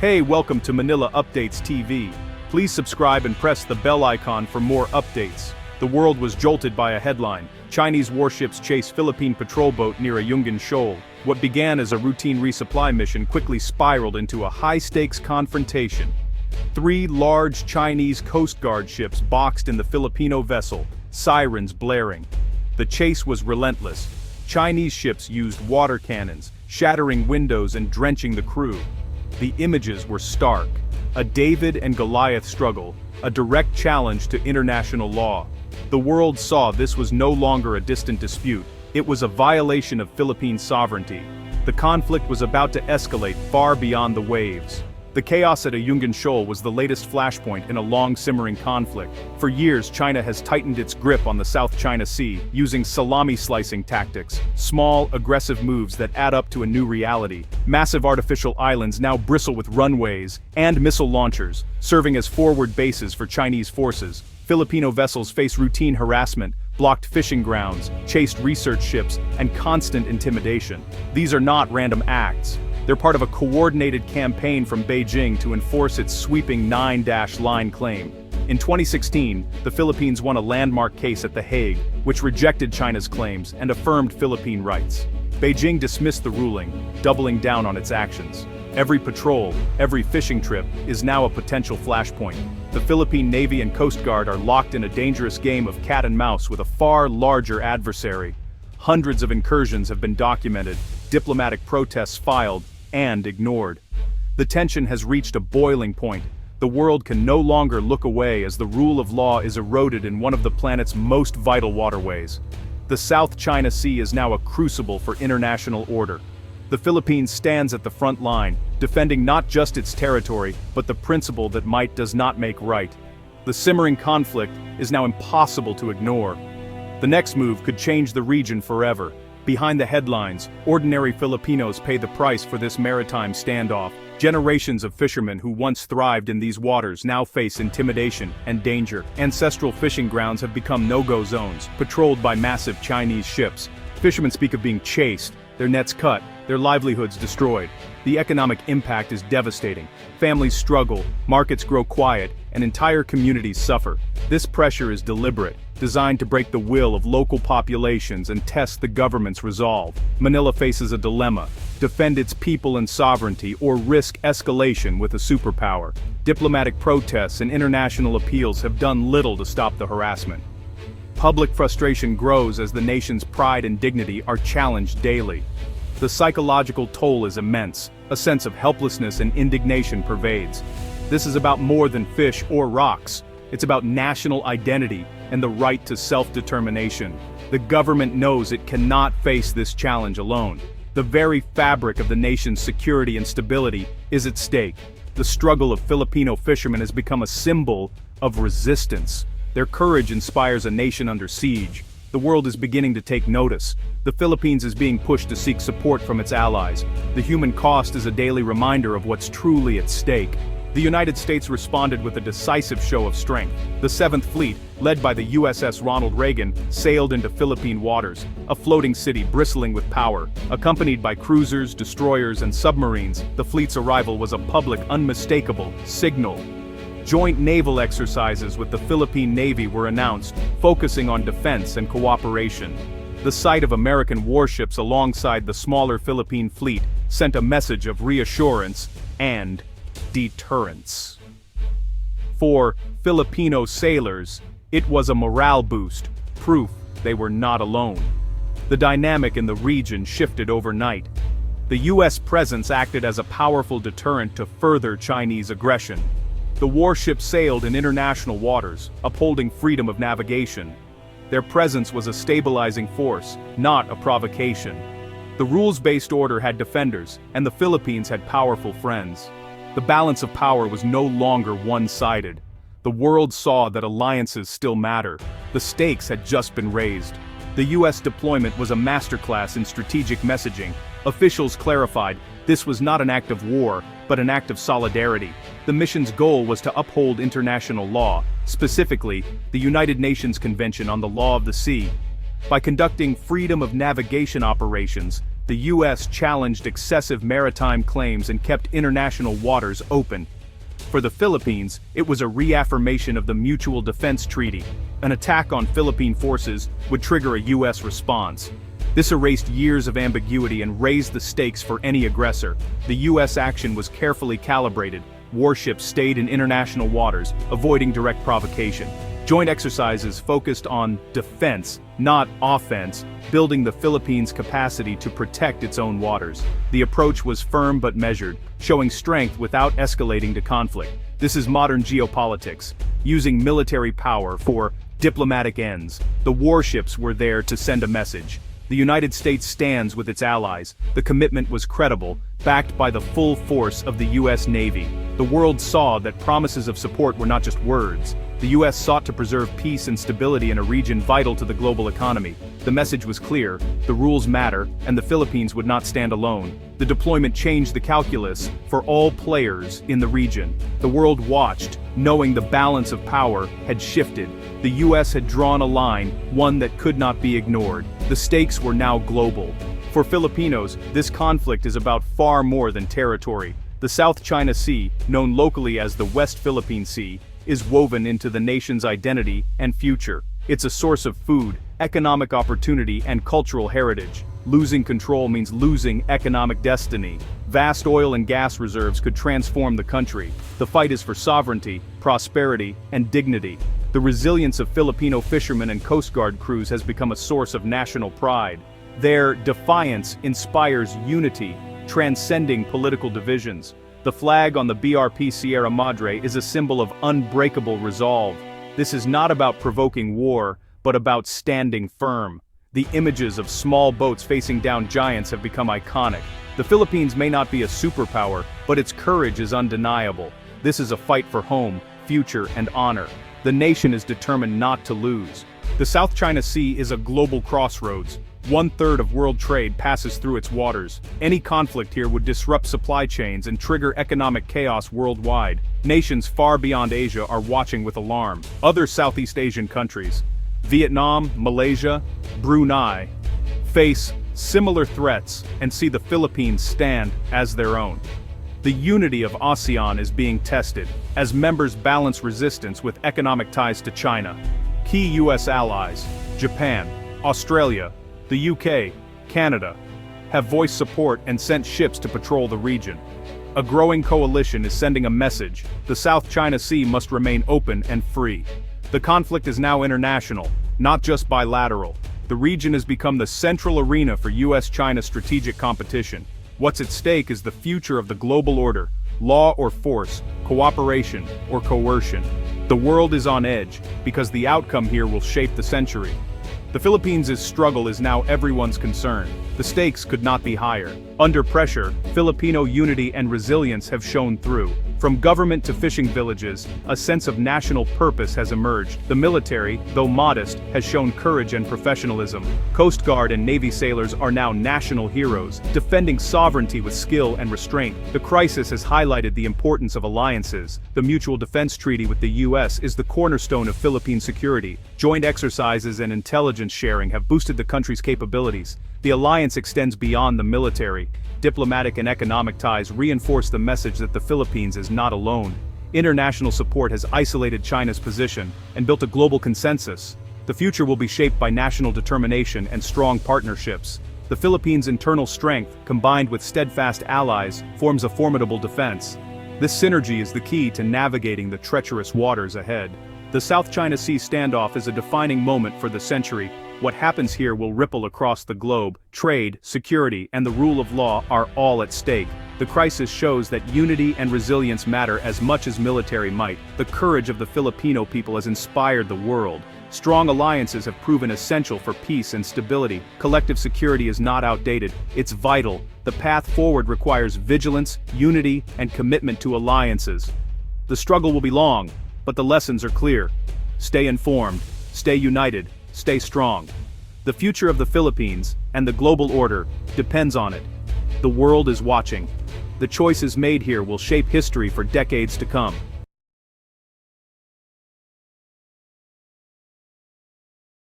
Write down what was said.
Hey, welcome to Manila Updates TV. Please subscribe and press the bell icon for more updates. The world was jolted by a headline. Chinese warships chase Philippine patrol boat near a Yungan shoal. What began as a routine resupply mission quickly spiraled into a high-stakes confrontation. 3 large Chinese Coast Guard ships boxed in the Filipino vessel, sirens blaring. The chase was relentless. Chinese ships used water cannons, shattering windows and drenching the crew. The images were stark. A David and Goliath struggle, a direct challenge to international law. The world saw this was no longer a distant dispute. It was a violation of Philippine sovereignty. The conflict was about to escalate far beyond the waves. The chaos at Ayungin Shoal was the latest flashpoint in a long-simmering conflict. For years, China has tightened its grip on the South China Sea, using salami-slicing tactics, small, aggressive moves that add up to a new reality. Massive artificial islands now bristle with runways and missile launchers, serving as forward bases for Chinese forces. Filipino vessels face routine harassment, blocked fishing grounds, chased research ships, and constant intimidation. These are not random acts. They're part of a coordinated campaign from Beijing to enforce its sweeping 9-line claim. In 2016, the Philippines won a landmark case at The Hague, which rejected China's claims and affirmed Philippine rights. Beijing dismissed the ruling, doubling down on its actions. Every patrol, every fishing trip, is now a potential flashpoint. The Philippine Navy and Coast Guard are locked in a dangerous game of cat and mouse with a far larger adversary. Hundreds of incursions have been documented, diplomatic protests filed, and ignored. The tension has reached a boiling point. The world can no longer look away as the rule of law is eroded in one of the planet's most vital waterways. The South China Sea is now a crucible for international order. The Philippines stands at the front line, defending not just its territory, but the principle that might does not make right. The simmering conflict is now impossible to ignore. The next move could change the region forever. Behind the headlines, ordinary Filipinos pay the price for this maritime standoff. Generations of fishermen who once thrived in these waters now face intimidation and danger. Ancestral fishing grounds have become no-go zones, patrolled by massive Chinese ships. Fishermen speak of being chased, their nets cut, their livelihoods destroyed. The economic impact is devastating. Families struggle, markets grow quiet, and entire communities suffer. This pressure is deliberate, designed to break the will of local populations and test the government's resolve. Manila faces a dilemma: defend its people and sovereignty or risk escalation with a superpower. Diplomatic protests and international appeals have done little to stop the harassment. Public frustration grows as the nation's pride and dignity are challenged daily. The psychological toll is immense. A sense of helplessness and indignation pervades. This is about more than fish or rocks. It's about national identity and the right to self-determination. The government knows it cannot face this challenge alone. The very fabric of the nation's security and stability is at stake. The struggle of Filipino fishermen has become a symbol of resistance. Their courage inspires a nation under siege. The world is beginning to take notice. The Philippines is being pushed to seek support from its allies. The human cost is a daily reminder of what's truly at stake. The United States responded with a decisive show of strength. The 7th Fleet, led by the USS Ronald Reagan, sailed into Philippine waters, a floating city bristling with power. Accompanied by cruisers, destroyers, and submarines, the fleet's arrival was a public, unmistakable signal. Joint naval exercises with the Philippine Navy were announced, focusing on defense and cooperation. The sight of American warships alongside the smaller Philippine fleet sent a message of reassurance and deterrence. For Filipino sailors, it was a morale boost, proof they were not alone. The dynamic in the region shifted overnight. The U.S. presence acted as a powerful deterrent to further Chinese aggression. The warships sailed in international waters, upholding freedom of navigation. Their presence was a stabilizing force, not a provocation. The rules-based order had defenders, and the Philippines had powerful friends. The balance of power was no longer one-sided. The world saw that alliances still matter. The stakes had just been raised. The U.S. deployment was a masterclass in strategic messaging. Officials clarified this was not an act of war, but an act of solidarity. The mission's goal was to uphold international law, specifically, the United Nations Convention on the Law of the Sea. By conducting freedom of navigation operations, the US challenged excessive maritime claims and kept international waters open. For the Philippines, it was a reaffirmation of the Mutual Defense Treaty. An attack on Philippine forces would trigger a US response. This erased years of ambiguity and raised the stakes for any aggressor. The US action was carefully calibrated. Warships stayed in international waters, avoiding direct provocation. Joint exercises focused on defense, not offense, building the Philippines' capacity to protect its own waters. The approach was firm but measured, showing strength without escalating to conflict. This is modern geopolitics, using military power for diplomatic ends. The warships were there to send a message. The United States stands with its allies. The commitment was credible, backed by the full force of the US Navy. The world saw that promises of support were not just words. The US sought to preserve peace and stability in a region vital to the global economy. The message was clear: the rules matter, and the Philippines would not stand alone. The deployment changed the calculus for all players in the region. The world watched, knowing the balance of power had shifted. The US had drawn a line, one that could not be ignored. The stakes were now global. For Filipinos, this conflict is about far more than territory. The South China Sea, known locally as the West Philippine Sea, is woven into the nation's identity and future. It's a source of food, economic opportunity, and cultural heritage. Losing control means losing economic destiny. Vast oil and gas reserves could transform the country. The fight is for sovereignty, prosperity, and dignity. The resilience of Filipino fishermen and Coast Guard crews has become a source of national pride. Their defiance inspires unity, transcending political divisions. The flag on the BRP Sierra Madre is a symbol of unbreakable resolve. This is not about provoking war, but about standing firm. The images of small boats facing down giants have become iconic. The Philippines may not be a superpower, but its courage is undeniable. This is a fight for home, future, and honor. The nation is determined not to lose. The South China Sea is a global crossroads. 1/3 of world trade passes through its waters. Any conflict here would disrupt supply chains and trigger economic chaos worldwide. Nations far beyond Asia are watching with alarm. Other Southeast Asian countries, Vietnam, Malaysia, Brunei, face similar threats and see the Philippines stand as their own. The unity of ASEAN is being tested, as members balance resistance with economic ties to China. Key US allies, Japan, Australia, the UK, Canada, have voiced support and sent ships to patrol the region. A growing coalition is sending a message: the South China Sea must remain open and free. The conflict is now international, not just bilateral. The region has become the central arena for US-China strategic competition. What's at stake is the future of the global order: law or force, cooperation or coercion. The world is on edge, because the outcome here will shape the century. The Philippines' struggle is now everyone's concern. The stakes could not be higher. Under pressure, Filipino unity and resilience have shown through. From government to fishing villages, a sense of national purpose has emerged. The military, though modest, has shown courage and professionalism. Coast Guard and Navy sailors are now national heroes, defending sovereignty with skill and restraint. The crisis has highlighted the importance of alliances. The Mutual Defense Treaty with the US is the cornerstone of Philippine security. Joint exercises and intelligence sharing have boosted the country's capabilities. The alliance extends beyond the military. Diplomatic and economic ties reinforce the message that the Philippines is not alone. International support has isolated China's position and built a global consensus. The future will be shaped by national determination and strong partnerships. The Philippines' internal strength, combined with steadfast allies, forms a formidable defense. This synergy is the key to navigating the treacherous waters ahead. The South China Sea standoff is a defining moment for the century. What happens here will ripple across the globe. Trade, security, and the rule of law are all at stake. The crisis shows that unity and resilience matter as much as military might. The courage of the Filipino people has inspired the world. Strong alliances have proven essential for peace and stability. Collective security is not outdated, it's vital. The path forward requires vigilance, unity, and commitment to alliances. The struggle will be long, but the lessons are clear. Stay informed, stay united, stay strong. The future of the Philippines, and the global order, depends on it. The world is watching. The choices made here will shape history for decades to come.